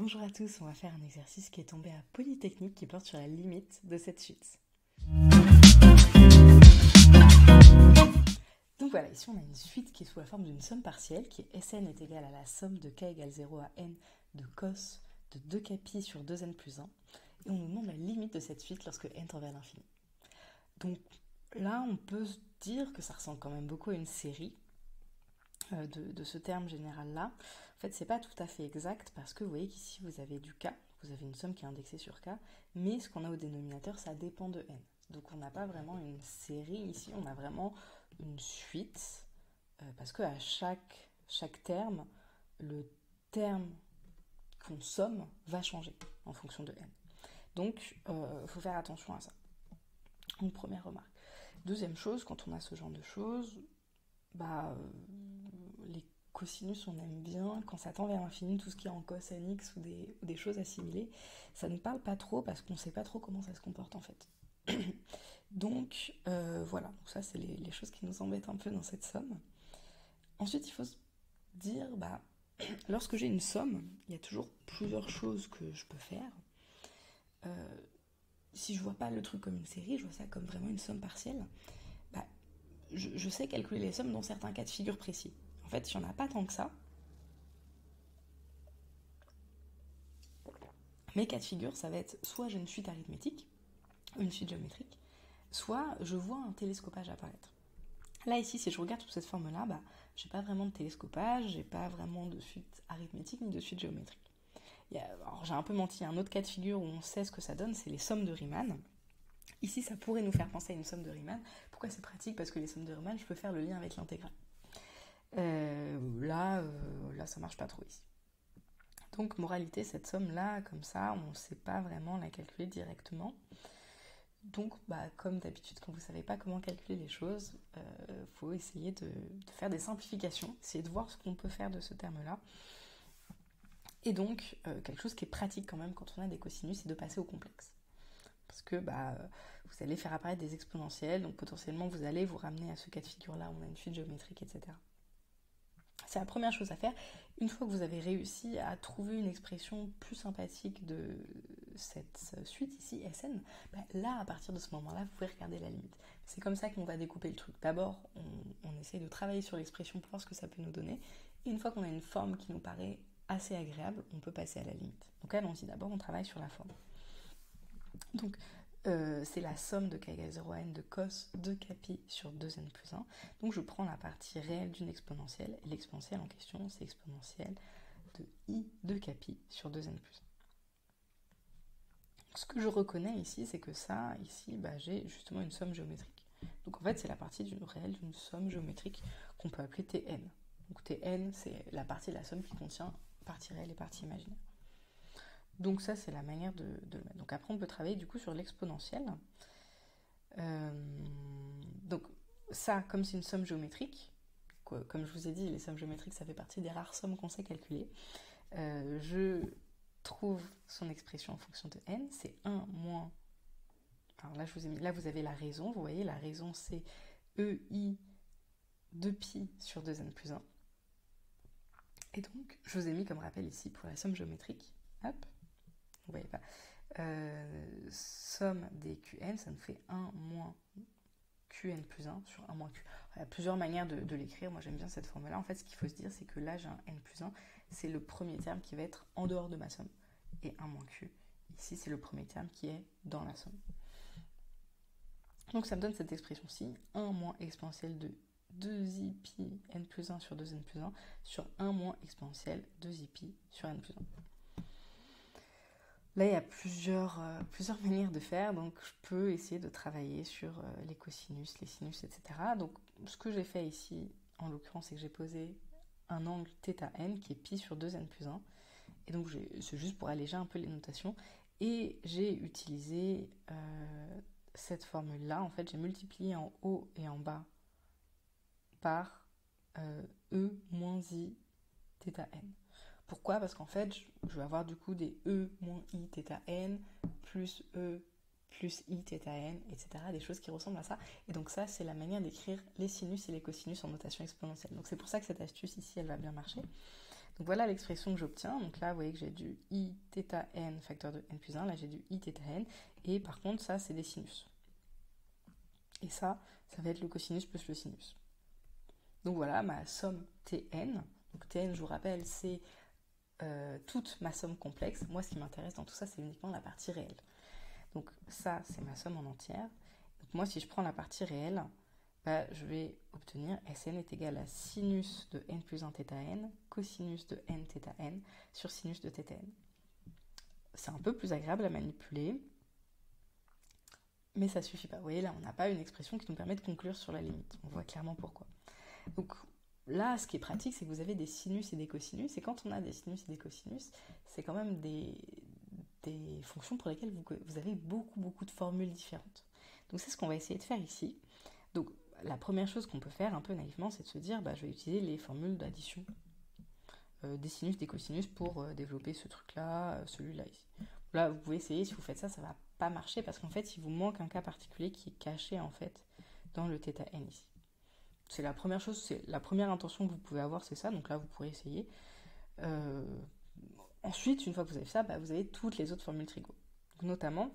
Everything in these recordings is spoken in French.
Bonjour à tous, on va faire un exercice qui est tombé à Polytechnique qui porte sur la limite de cette suite. Donc voilà, ici on a une suite qui est sous la forme d'une somme partielle qui est Sn est égale à la somme de k égale 0 à n de cos de 2kπ sur 2n plus 1 et on nous demande la limite de cette suite lorsque n tend vers l'infini. Donc là on peut se dire que ça ressemble quand même beaucoup à une série de ce terme général-là. En fait, c'est pas tout à fait exact parce que vous voyez qu'ici vous avez du k, vous avez une somme qui est indexée sur k, mais ce qu'on a au dénominateur, ça dépend de n. Donc on n'a pas vraiment une série ici, on a vraiment une suite parce qu'à chaque terme, le terme qu'on somme va changer en fonction de n. Donc il faut faire attention à ça. Une première remarque. Deuxième chose, quand on a ce genre de choses, les cosinus, on aime bien, quand ça tend vers l'infini, tout ce qui est en cos nx ou des choses assimilées, ça ne parle pas trop parce qu'on ne sait pas trop comment ça se comporte en fait. Donc voilà, donc ça c'est les choses qui nous embêtent un peu dans cette somme. Ensuite, il faut se dire, lorsque j'ai une somme, il y a toujours plusieurs choses que je peux faire. Si je vois pas le truc comme une série, je vois ça comme vraiment une somme partielle, je sais calculer les sommes dans certains cas de figure précis. En fait, il n'y en a pas tant que ça. Mes cas de figure, ça va être soit j'ai une suite arithmétique, une suite géométrique, soit je vois un télescopage apparaître. Là, ici, si je regarde sous cette forme-là, j'ai pas vraiment de télescopage, j'ai pas vraiment de suite arithmétique ni de suite géométrique. Alors, j'ai un peu menti, il y a un autre cas de figure où on sait ce que ça donne, c'est les sommes de Riemann. Ici, ça pourrait nous faire penser à une somme de Riemann. Pourquoi c'est pratique? Parce que les sommes de Riemann, je peux faire le lien avec l'intégrale. Là, ça marche pas trop ici. Donc, moralité, cette somme-là, comme ça, on ne sait pas vraiment la calculer directement. Donc, comme d'habitude, quand vous ne savez pas comment calculer les choses, faut essayer de faire des simplifications, essayer de voir ce qu'on peut faire de ce terme-là. Et donc, quelque chose qui est pratique quand même quand on a des cosinus, c'est de passer au complexe. Parce que vous allez faire apparaître des exponentielles, donc potentiellement vous allez vous ramener à ce cas de figure-là où on a une suite géométrique, etc. C'est la première chose à faire. Une fois que vous avez réussi à trouver une expression plus sympathique de cette suite ici, Sn, là, à partir de ce moment-là, vous pouvez regarder la limite. C'est comme ça qu'on va découper le truc. D'abord, on essaye de travailler sur l'expression pour voir ce que ça peut nous donner. Et une fois qu'on a une forme qui nous paraît assez agréable, on peut passer à la limite. Donc allons-y, d'abord, on travaille sur la forme. Donc, c'est la somme de k égale 0 à n de cos de kπ sur 2n plus 1. Donc, je prends la partie réelle d'une exponentielle. Et l'exponentielle en question, c'est exponentielle de i de kπ sur 2n plus 1. Ce que je reconnais ici, c'est que ça, ici, j'ai justement une somme géométrique. Donc, en fait, c'est la partie réelle d'une somme géométrique qu'on peut appeler Tn. Donc, Tn, c'est la partie de la somme qui contient partie réelle et partie imaginaire. Donc ça, c'est la manière de le mettre. Donc après, on peut travailler du coup sur l'exponentielle. Donc ça, comme c'est une somme géométrique, comme je vous ai dit, les sommes géométriques, ça fait partie des rares sommes qu'on sait calculer. Je trouve son expression en fonction de n, c'est 1 moins... Alors là, là, vous avez la raison, vous voyez, la raison, c'est EI de pi sur 2n plus 1. Et donc, je vous ai mis comme rappel ici pour la somme géométrique. Hop. Vous voyez pas. Somme des Qn, ça nous fait 1 moins Qn plus 1 sur 1 moins Q. Il y a plusieurs manières de l'écrire. Moi, j'aime bien cette forme-là. En fait, ce qu'il faut se dire, c'est que là, j'ai un n plus 1. C'est le premier terme qui va être en dehors de ma somme. Et 1 moins Q. Ici, c'est le premier terme qui est dans la somme. Donc, ça me donne cette expression-ci. 1 moins exponentielle de 2i pi n plus 1 sur 2n plus 1 sur 1 moins exponentielle 2i pi sur n plus 1. Là, il y a plusieurs manières de faire, donc je peux essayer de travailler sur les cosinus, les sinus, etc. Donc, ce que j'ai fait ici, en l'occurrence, c'est que j'ai posé un angle θn qui est pi sur 2n plus 1. Et donc, c'est juste pour alléger un peu les notations. Et j'ai utilisé cette formule-là. En fait, j'ai multiplié en haut et en bas par E moins I θn. Pourquoi? Parce qu'en fait, je vais avoir du coup des E moins I θn, plus E plus I θn, etc. Des choses qui ressemblent à ça. Et donc ça, c'est la manière d'écrire les sinus et les cosinus en notation exponentielle. Donc c'est pour ça que cette astuce ici, elle va bien marcher. Donc voilà l'expression que j'obtiens. Donc là, vous voyez que j'ai du i θ n facteur de n plus 1. Là, j'ai du i θ n. Et par contre, ça, c'est des sinus. Et ça va être le cosinus plus le sinus. Donc voilà ma somme Tn. Donc Tn, je vous rappelle, c'est toute ma somme complexe. Moi, ce qui m'intéresse dans tout ça, c'est uniquement la partie réelle. Donc ça, c'est ma somme en entière. Donc moi, si je prends la partie réelle, je vais obtenir Sn est égal à sinus de n plus 1 θn, cosinus de n θn sur sinus de θn. C'est un peu plus agréable à manipuler, mais ça suffit pas. Vous voyez, là, on n'a pas une expression qui nous permet de conclure sur la limite. On voit clairement pourquoi. Donc là, ce qui est pratique, c'est que vous avez des sinus et des cosinus, et quand on a des sinus et des cosinus, c'est quand même des fonctions pour lesquelles vous avez beaucoup de formules différentes. Donc c'est ce qu'on va essayer de faire ici. Donc la première chose qu'on peut faire un peu naïvement, c'est de se dire, je vais utiliser les formules d'addition des sinus, des cosinus pour développer ce truc-là, celui-là ici. Là, vous pouvez essayer, si vous faites ça, ça va pas marcher, parce qu'en fait, il vous manque un cas particulier qui est caché, en fait, dans le θn ici. C'est la première chose, c'est la première intention que vous pouvez avoir, c'est ça, donc là, vous pourrez essayer. Ensuite, une fois que vous avez ça, vous avez toutes les autres formules trigo. Donc, notamment,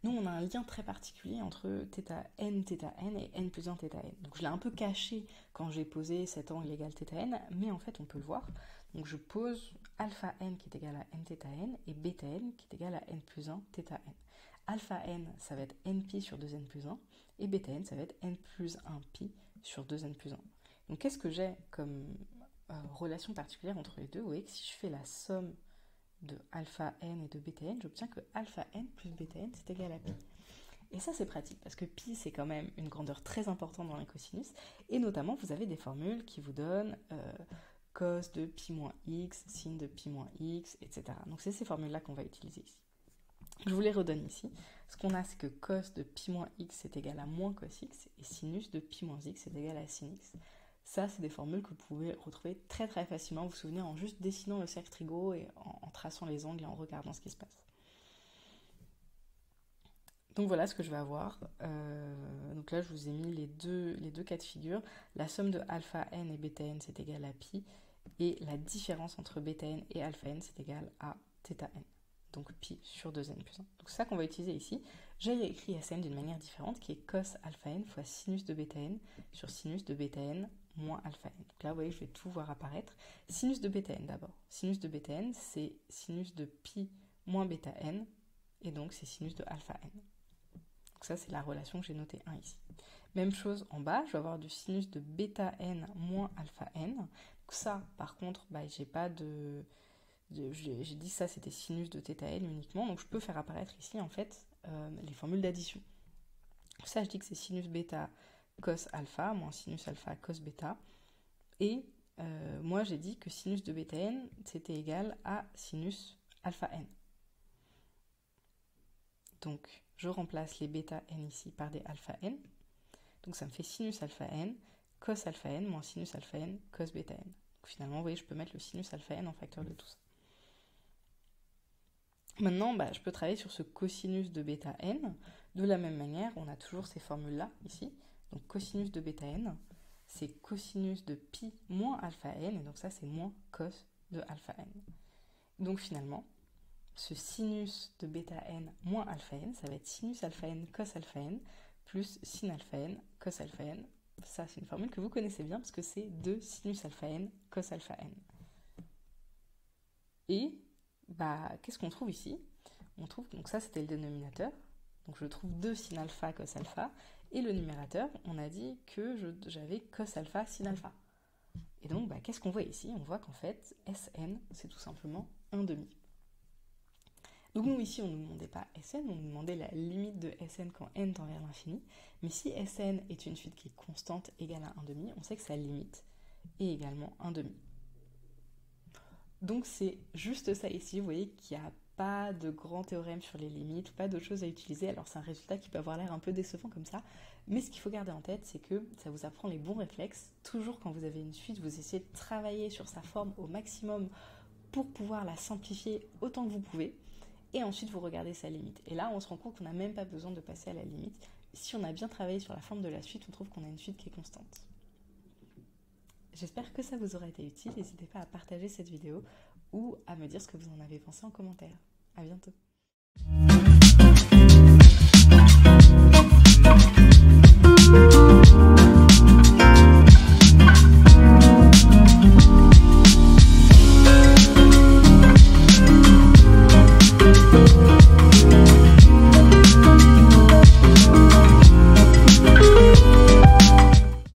nous, on a un lien très particulier entre θn et n plus 1 θn. Donc je l'ai un peu caché quand j'ai posé cet angle égal θn, mais en fait, on peut le voir. Donc je pose alpha n qui est égal à n θn et bêta n qui est égal à n plus 1 θn. Alpha n, ça va être npi sur 2n plus 1, et bêta n, ça va être n plus 1 pi sur 2n plus 1. Donc qu'est-ce que j'ai comme relation particulière entre les deux? Vous voyez que si je fais la somme de alpha n et de bêta n, j'obtiens que alpha n plus bêta n, c'est égal à pi. Et ça, c'est pratique, parce que pi, c'est quand même une grandeur très importante dans les cosinus, et notamment, vous avez des formules qui vous donnent cos de pi moins x, sin de pi moins x, etc. Donc c'est ces formules-là qu'on va utiliser ici. Je vous les redonne ici. Ce qu'on a, c'est que cos de pi moins x est égal à moins cos x, et sinus de pi moins x est égal à sin x. Ça, c'est des formules que vous pouvez retrouver très facilement, vous vous souvenez, en juste dessinant le cercle trigo et en traçant les angles et en regardant ce qui se passe. Donc voilà ce que je vais avoir. Donc là, je vous ai mis les deux cas de figure. La somme de alpha n et bêta n, c'est égal à pi. Et la différence entre bêta n et alpha n, c'est égal à θn. Donc pi sur 2n plus 1. Donc c'est ça qu'on va utiliser ici. J'ai écrit Sn d'une manière différente, qui est cos alpha n fois sinus de bêta n sur sinus de bêta n moins alpha n. Donc là, vous voyez, je vais tout voir apparaître. Sinus de bêta n d'abord. Sinus de bêta n, c'est sinus de pi moins bêta n, et donc c'est sinus de alpha n. Donc ça, c'est la relation que j'ai notée 1 ici. Même chose en bas, je vais avoir du sinus de bêta n moins alpha n. Donc ça, par contre, j'ai pas de... J'ai dit que ça, c'était sinus de θn uniquement, donc je peux faire apparaître ici, en fait, les formules d'addition. Ça, je dis que c'est sinus bêta cos alpha moins sinus alpha cos bêta. Et moi, j'ai dit que sinus de bêta n, c'était égal à sinus alpha n. Donc, je remplace les bêta n ici par des alpha n. Donc, ça me fait sinus alpha n, cos alpha n moins sinus alpha n, cos bêta n. Donc, finalement, vous voyez, je peux mettre le sinus alpha n en facteur de tout ça. Maintenant, je peux travailler sur ce cosinus de bêta n. De la même manière, on a toujours ces formules-là, ici. Donc, cosinus de bêta n, c'est cosinus de pi moins alpha n, et donc ça, c'est moins cos de alpha n. Donc, finalement, ce sinus de bêta n moins alpha n, ça va être sinus alpha n cos alpha n, plus sin alpha n cos alpha n. Ça, c'est une formule que vous connaissez bien, parce que c'est 2 sinus alpha n cos alpha n. Et qu'est-ce qu'on trouve ici? On trouve, donc ça c'était le dénominateur, donc je trouve 2 sin alpha cos alpha, et le numérateur, on a dit que j'avais cos alpha sin alpha. Et donc qu'est-ce qu'on voit ici? On voit qu'en fait Sn, c'est tout simplement 1/2. Donc nous ici on ne nous demandait pas Sn, on nous demandait la limite de Sn quand n tend vers l'infini, mais si Sn est une suite qui est constante égale à 1/2, on sait que sa limite est également 1/2. Donc c'est juste ça ici, vous voyez qu'il n'y a pas de grand théorème sur les limites, pas d'autres choses à utiliser, alors c'est un résultat qui peut avoir l'air un peu décevant comme ça, mais ce qu'il faut garder en tête, c'est que ça vous apprend les bons réflexes. Toujours quand vous avez une suite, vous essayez de travailler sur sa forme au maximum pour pouvoir la simplifier autant que vous pouvez, et ensuite vous regardez sa limite. Et là, on se rend compte qu'on n'a même pas besoin de passer à la limite. Si on a bien travaillé sur la forme de la suite, on trouve qu'on a une suite qui est constante. J'espère que ça vous aura été utile. N'hésitez pas à partager cette vidéo ou à me dire ce que vous en avez pensé en commentaire. À bientôt.